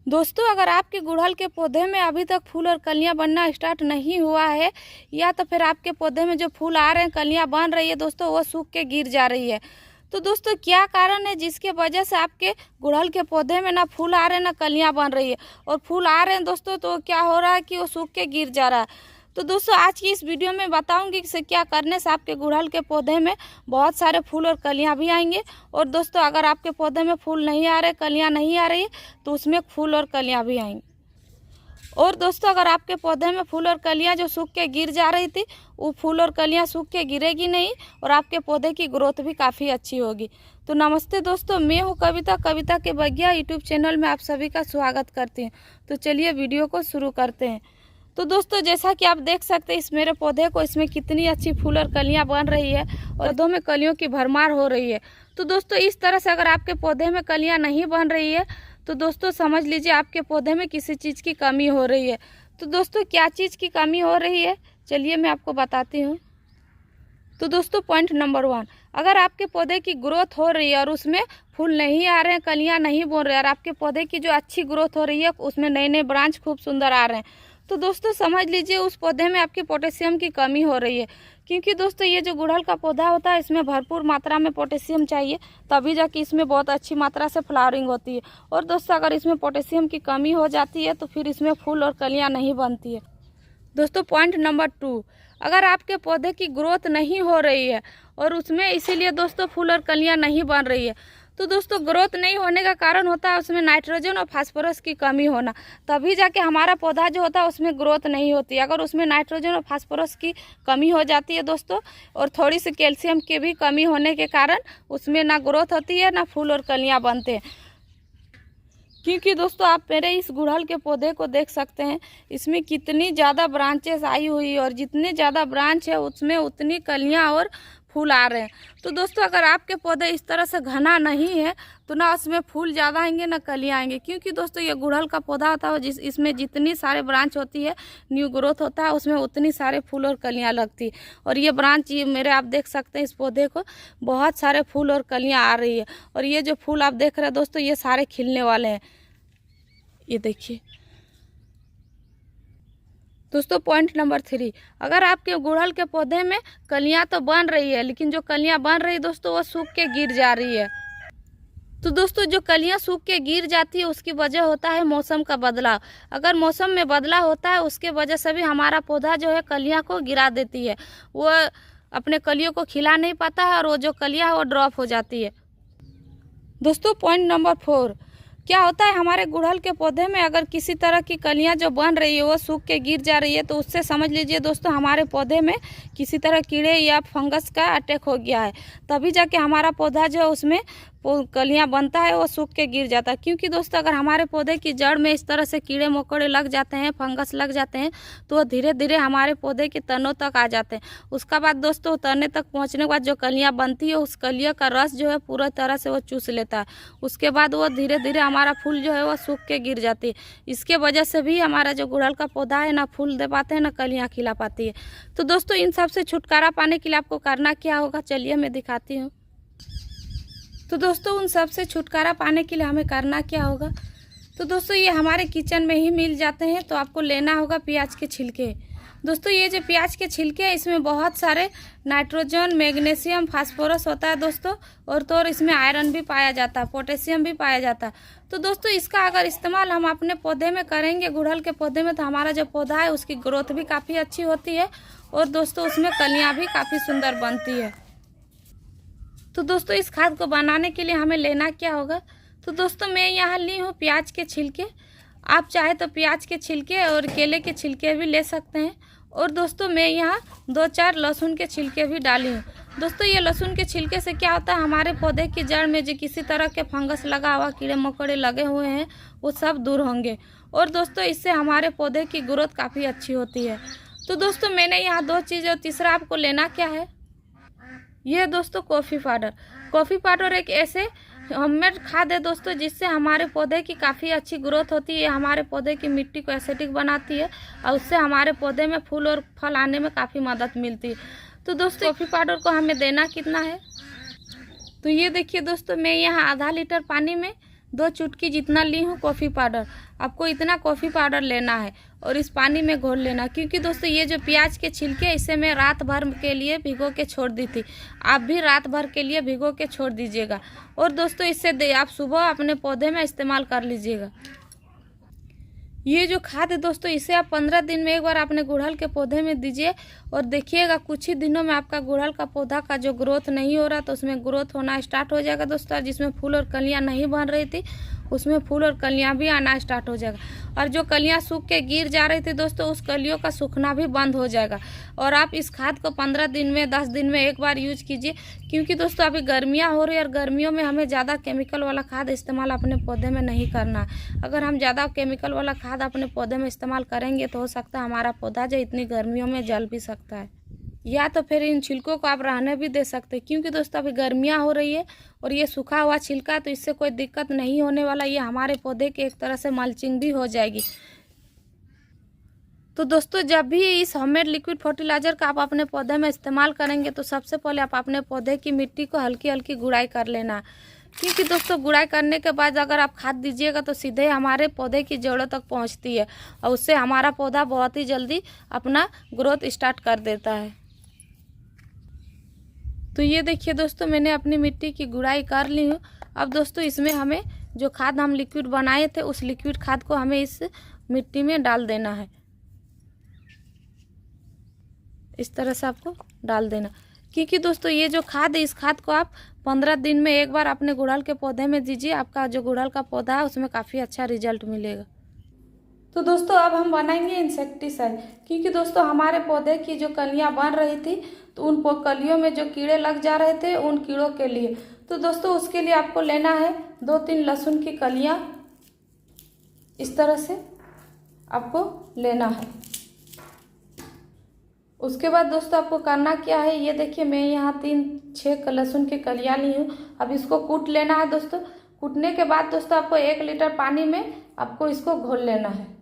दोस्तों, अगर आपके गुड़हल के पौधे में अभी तक फूल और कलियां बनना स्टार्ट नहीं हुआ है, या तो फिर आपके पौधे में जो फूल आ रहे हैं, कलियां बन रही है दोस्तों, वो सूख के गिर जा रही है। तो दोस्तों, क्या कारण है जिसके वजह से आपके गुड़हल के पौधे में ना फूल आ रहे हैं ना कलियां बन रही है, और फूल आ रहे हैं दोस्तों तो क्या हो रहा है कि वो सूख के गिर जा रहा है। तो दोस्तों, आज की इस वीडियो में बताऊंगी कि क्या करने से आपके गुड़हल के पौधे में बहुत सारे फूल और कलियां भी आएंगे। और दोस्तों, अगर आपके पौधे में फूल नहीं आ रहे, कलियां नहीं आ रही, तो उसमें फूल और कलियां भी आएंगी। और दोस्तों, अगर आपके पौधे में फूल और कलियां जो सूख के गिर जा रही थी, वो फूल और कलियां सूख के गिरेगी नहीं, और आपके पौधे की ग्रोथ भी काफ़ी अच्छी होगी। तो नमस्ते दोस्तों, मैं हूँ कविता के बगिया यूट्यूब चैनल में आप सभी का स्वागत करती हूँ। तो चलिए वीडियो को शुरू करते हैं। तो दोस्तों, जैसा कि आप देख सकते हैं इस मेरे पौधे को, इसमें कितनी अच्छी फूल और कलियां बन रही है और पौधों में कलियों की भरमार हो रही है। तो दोस्तों, इस तरह से अगर आपके पौधे में कलियां नहीं बन रही है, तो दोस्तों समझ लीजिए आपके पौधे में किसी चीज़ की कमी हो रही है। तो दोस्तों, क्या चीज़ की कमी हो रही है, चलिए मैं आपको बताती हूँ। तो दोस्तों, पॉइंट नंबर 1, अगर आपके पौधे की ग्रोथ हो रही है और उसमें फूल नहीं आ रहे हैं, कलियां नहीं बन रही है, और आपके पौधे की जो अच्छी ग्रोथ हो रही है उसमें नए नए ब्रांच खूब सुंदर आ रहे हैं, तो दोस्तों समझ लीजिए उस पौधे में आपकी पोटेशियम की कमी हो रही है। क्योंकि दोस्तों, ये जो गुड़हल का पौधा होता है, इसमें भरपूर मात्रा में पोटेशियम चाहिए, तभी जाके इसमें बहुत अच्छी मात्रा से फ्लावरिंग होती है। और दोस्तों, अगर इसमें पोटेशियम की कमी हो जाती है तो फिर इसमें फूल और कलियां नहीं बनती है। दोस्तों, पॉइंट नंबर 2, अगर आपके पौधे की ग्रोथ नहीं हो रही है और उसमें इसीलिए दोस्तों फूल और कलियां नहीं बन रही है, तो दोस्तों ग्रोथ नहीं होने का कारण होता है उसमें नाइट्रोजन और फास्फोरस की कमी होना, तभी जाके हमारा पौधा जो होता है उसमें ग्रोथ नहीं होती। अगर उसमें नाइट्रोजन और फास्फोरस की कमी हो जाती है दोस्तों, और थोड़ी सी कैल्शियम की भी कमी होने के कारण उसमें ना ग्रोथ होती है ना फूल और कलियां बनते हैं। क्योंकि दोस्तों, आप मेरे इस गुड़हल के पौधे को देख सकते हैं, इसमें कितनी ज़्यादा ब्रांचेस आई हुई है, और जितने ज़्यादा ब्रांच है उसमें उतनी कलियां और फूल आ रहे हैं। तो दोस्तों, अगर आपके पौधे इस तरह से घना नहीं है तो ना उसमें फूल ज़्यादा आएंगे ना कलियां आएंगे। क्योंकि दोस्तों, ये गुड़हल का पौधा होता है इसमें जितनी सारे ब्रांच होती है, न्यू ग्रोथ होता है, उसमें उतनी सारे फूल और कलियां लगती है। और ये ब्रांच, ये मेरे आप देख सकते हैं इस पौधे को, बहुत सारे फूल और कलियां आ रही है। और ये जो फूल आप देख रहे हैं दोस्तों, ये सारे खिलने वाले हैं, ये देखिए। दोस्तों, पॉइंट नंबर 3, अगर आपके गुड़हल के पौधे में कलियां तो बन रही है, लेकिन जो कलियां बन रही है दोस्तों वो सूख के गिर जा रही है। तो दोस्तों, जो कलियां सूख के गिर जाती है उसकी वजह होता है मौसम का बदलाव। अगर मौसम में बदलाव होता है उसके वजह से भी हमारा पौधा जो है कलियां को गिरा देती है, वो अपने कलियों को खिला नहीं पाता है, और वो जो कलियां है वो ड्रॉप हो जाती है। दोस्तों, पॉइंट नंबर 4, क्या होता है हमारे गुड़हल के पौधे में अगर किसी तरह की कलियां जो बन रही है वो सूख के गिर जा रही है, तो उससे समझ लीजिए दोस्तों हमारे पौधे में किसी तरह कीड़े या फंगस का अटैक हो गया है, तभी जाके हमारा पौधा जो है उसमें कलियां बनता है वो सूख के गिर जाता है। क्योंकि दोस्तों, अगर हमारे पौधे की जड़ में इस तरह से कीड़े मकोड़े लग जाते हैं, फंगस लग जाते हैं, तो वो धीरे धीरे हमारे पौधे के तनों तक आ जाते हैं। उसका बाद दोस्तों, तने तक पहुंचने के बाद जो कलियां बनती है, उस कलियों का रस जो है पूरा तरह से वो चूस लेता है। उसके बाद वो धीरे धीरे हमारा फूल जो है वो सूख के गिर जाती है। इसके वजह से भी हमारा जो गुड़हल का पौधा है ना फूल दे पाते हैं ना कलियाँ खिला पाती है। तो दोस्तों, इन सब से छुटकारा पाने के लिए आपको करना क्या होगा, चलिए मैं दिखाती हूँ। तो दोस्तों, उन सब से छुटकारा पाने के लिए हमें करना क्या होगा, तो दोस्तों ये हमारे किचन में ही मिल जाते हैं। तो आपको लेना होगा प्याज के छिलके। दोस्तों, ये जो प्याज के छिलके हैं इसमें बहुत सारे नाइट्रोजन, मैग्नीशियम, फास्फोरस होता है दोस्तों, और तो और इसमें आयरन भी पाया जाता है, पोटेशियम भी पाया जाता है। तो दोस्तों, इसका अगर इस्तेमाल हम अपने पौधे में करेंगे, गुड़हल के पौधे में, तो हमारा जो पौधा है उसकी ग्रोथ भी काफ़ी अच्छी होती है, और दोस्तों उसमें कलियाँ भी काफ़ी सुंदर बनती है। तो दोस्तों, इस खाद को बनाने के लिए हमें लेना क्या होगा, तो दोस्तों मैं यहाँ ली हूँ प्याज के छिलके। आप चाहे तो प्याज के छिलके और केले के छिलके भी ले सकते हैं। और दोस्तों, मैं यहाँ 2-4 लहसुन के छिलके भी डाली हूँ। दोस्तों, ये लहसुन के छिलके से क्या होता है, हमारे पौधे की जड़ में जो किसी तरह के फंगस लगा हुआ, कीड़े मकोड़े लगे हुए हैं, वो सब दूर होंगे। और दोस्तों, इससे हमारे पौधे की ग्रोथ काफ़ी अच्छी होती है। तो दोस्तों, मैंने यहाँ 2 चीज़, और तीसरा आपको लेना क्या है, ये दोस्तों कॉफ़ी पाउडर। कॉफ़ी पाउडर एक ऐसे होममेड खाद है दोस्तों, जिससे हमारे पौधे की काफ़ी अच्छी ग्रोथ होती है, हमारे पौधे की मिट्टी को एसिडिक बनाती है, और उससे हमारे पौधे में फूल और फल आने में काफ़ी मदद मिलती है। तो दोस्तों, कॉफ़ी पाउडर को हमें देना कितना है, तो ये देखिए दोस्तों, मैं यहाँ आधा लीटर पानी में 2 चुटकी जितना ली हूँ कॉफ़ी पाउडर। आपको इतना कॉफ़ी पाउडर लेना है और इस पानी में घोल लेना, क्योंकि दोस्तों ये जो प्याज के छिलके इसे मैं रात भर के लिए भिगो के छोड़ दी थी। आप भी रात भर के लिए भिगो के छोड़ दीजिएगा और दोस्तों इससे आप सुबह अपने पौधे में इस्तेमाल कर लीजिएगा। ये जो खाद है दोस्तों, इसे आप 15 दिन में एक बार अपने गुड़हल के पौधे में दीजिए और देखिएगा कुछ ही दिनों में आपका गुड़हल का पौधा का जो ग्रोथ नहीं हो रहा तो उसमें ग्रोथ होना स्टार्ट हो जाएगा दोस्तों। जिसमें फूल और कलियां नहीं बन रही थी उसमें फूल और कलियां भी आना स्टार्ट हो जाएगा, और जो कलियां सूख के गिर जा रही थी दोस्तों उस कलियों का सूखना भी बंद हो जाएगा। और आप इस खाद को 15 दिन में 10 दिन में एक बार यूज कीजिए, क्योंकि दोस्तों अभी गर्मियां हो रही है और गर्मियों में हमें ज़्यादा केमिकल वाला खाद इस्तेमाल अपने पौधे में नहीं करना है। अगर हम ज़्यादा केमिकल वाला खाद अपने पौधे में इस्तेमाल करेंगे तो हो सकता है हमारा पौधा जो इतनी गर्मियों में जल भी सकता है, या तो फिर इन छिलकों को आप रहने भी दे सकते हैं, क्योंकि दोस्तों अभी गर्मियां हो रही है और ये सूखा हुआ छिलका है तो इससे कोई दिक्कत नहीं होने वाला। ये हमारे पौधे की एक तरह से मल्चिंग भी हो जाएगी। तो दोस्तों जब भी इस होममेड लिक्विड फर्टिलाइजर का आप अपने पौधे में इस्तेमाल करेंगे तो सबसे पहले आप अपने पौधे की मिट्टी को हल्की हल्की गुड़ाई कर लेना, क्योंकि दोस्तों गुड़ाई करने के बाद अगर आप खाद दीजिएगा तो सीधे हमारे पौधे की जड़ों तक पहुंचती है और उससे हमारा पौधा बहुत ही जल्दी अपना ग्रोथ स्टार्ट कर देता है। तो ये देखिए दोस्तों मैंने अपनी मिट्टी की गुड़ाई कर ली हूँ। अब दोस्तों इसमें हमें जो खाद हम लिक्विड बनाए थे उस लिक्विड खाद को हमें इस मिट्टी में डाल देना है। इस तरह से आपको डाल देना, क्योंकि दोस्तों ये जो खाद है इस खाद को आप 15 दिन में एक बार अपने गुड़हल के पौधे में दीजिए। आपका जो गुड़हल का पौधा है उसमें काफ़ी अच्छा रिजल्ट मिलेगा। तो दोस्तों अब हम बनाएंगे इंसेक्टिसाइड, क्योंकि दोस्तों हमारे पौधे की जो कलियां बन रही थी तो उन कलियों में जो कीड़े लग जा रहे थे उन कीड़ों के लिए, तो दोस्तों उसके लिए आपको लेना है 2-3 लहसुन की कलियां। इस तरह से आपको लेना है। उसके बाद दोस्तों आपको करना क्या है, ये देखिए मैं यहाँ 3-6 लहसुन की कलियां ली हूँ। अब इसको कूट लेना है दोस्तों। कूटने के बाद दोस्तों आपको 1 लीटर पानी में आपको इसको घोल लेना है।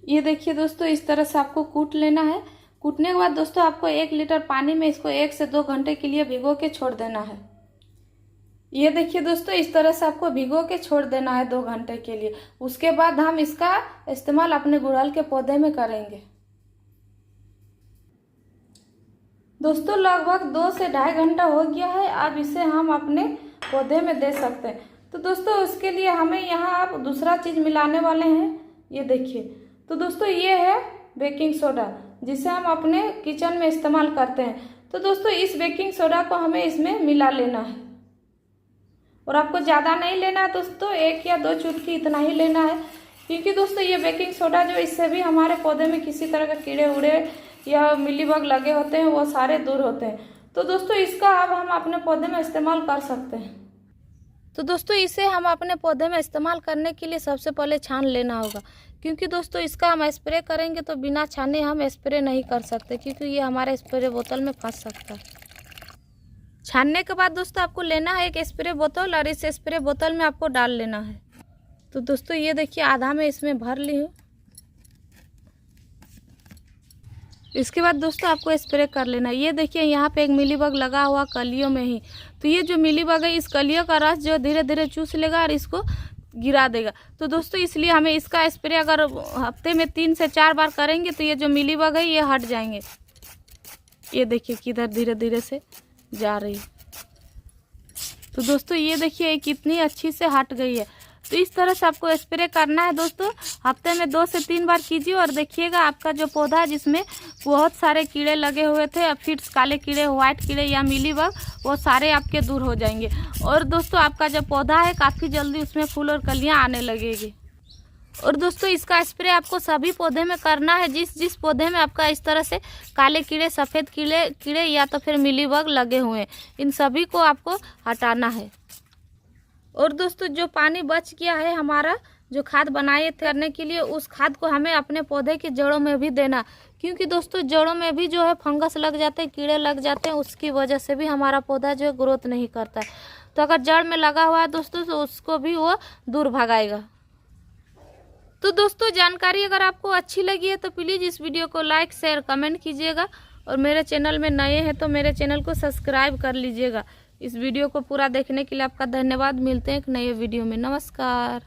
ये देखिए दोस्तों इस तरह से आपको कूट लेना है। कूटने के बाद दोस्तों आपको 1 लीटर पानी में इसको 1 से 2 घंटे के लिए भिगो के छोड़ देना है। ये देखिए दोस्तों इस तरह से आपको भिगो के छोड़ देना है 2 घंटे के लिए। उसके बाद हम इसका इस्तेमाल अपने गुड़हल के पौधे में करेंगे। दोस्तों लगभग 2 से 2.5 घंटा हो गया है। अब इसे हम अपने पौधे में दे सकते हैं। तो दोस्तों उसके लिए हमें यहाँ आप दूसरा चीज़ मिलाने वाले हैं। ये देखिए, तो दोस्तों ये है बेकिंग सोडा, जिसे हम अपने किचन में इस्तेमाल करते हैं। तो दोस्तों इस बेकिंग सोडा को हमें इसमें मिला लेना है, और आपको ज़्यादा नहीं लेना है दोस्तों, 1 या 2 चुटकी इतना ही लेना है, क्योंकि दोस्तों ये बेकिंग सोडा जो इससे भी हमारे पौधे में किसी तरह के कीड़े उड़े या मिलीबग लगे होते हैं वो सारे दूर होते हैं। तो दोस्तों इसका अब हम अपने पौधे में इस्तेमाल कर सकते हैं। तो दोस्तों इसे हम अपने पौधे में इस्तेमाल करने के लिए सबसे पहले छान लेना होगा, क्योंकि दोस्तों इसका हम स्प्रे करेंगे तो बिना छाने हम स्प्रे नहीं कर सकते, क्योंकि ये हमारे स्प्रे बोतल में फंस सकता है। छानने के बाद दोस्तों आपको लेना है एक स्प्रे बोतल और इस स्प्रे बोतल में आपको डाल लेना है। तो दोस्तों ये देखिए आधा मैं इसमें भर ली हूँ। इसके बाद दोस्तों आपको स्प्रे कर लेना है। ये देखिए यहाँ पे एक मिलीबग लगा हुआ कलियों में ही, तो ये जो मिलीबग है इस कलियों का रस जो धीरे धीरे चूस लेगा और इसको गिरा देगा। तो दोस्तों इसलिए हमें इसका स्प्रे अगर हफ्ते में 3 से 4 बार करेंगे तो ये जो मिलीबग है ये हट जाएंगे। ये देखिए किधर धीरे धीरे से जा रही है। तो दोस्तों ये देखिए कितनी अच्छी से हट गई है। तो इस तरह से आपको स्प्रे करना है दोस्तों। हफ्ते में 2 से 3 बार कीजिए और देखिएगा आपका जो पौधा है जिसमें बहुत सारे कीड़े लगे हुए थे, फिट्स, काले कीड़े, व्हाइट कीड़े या मिलीबग, वो सारे आपके दूर हो जाएंगे। और दोस्तों आपका जो पौधा है काफ़ी जल्दी उसमें फूल और कलियां आने लगेगी। और दोस्तों इसका स्प्रे आपको सभी पौधे में करना है जिस पौधे में आपका इस तरह से काले कीड़े, सफ़ेद कीड़े या तो फिर मिलीबग लगे हुए हैं, इन सभी को आपको हटाना है। और दोस्तों जो पानी बच गया है हमारा जो खाद बनाए करने के लिए, उस खाद को हमें अपने पौधे की जड़ों में भी देना, क्योंकि दोस्तों जड़ों में भी जो है फंगस लग जाते हैं, कीड़े लग जाते हैं, उसकी वजह से भी हमारा पौधा जो है ग्रोथ नहीं करता है। तो अगर जड़ में लगा हुआ है दोस्तों तो उसको भी वो दूर भगाएगा। तो दोस्तों जानकारी अगर आपको अच्छी लगी है तो प्लीज़ इस वीडियो को लाइक, शेयर, कमेंट कीजिएगा, और मेरे चैनल में नए हैं तो मेरे चैनल को सब्सक्राइब कर लीजिएगा, इस वीडियो को पूरा देखने के लिए आपका धन्यवाद। मिलते हैं एक नए वीडियो में। नमस्कार।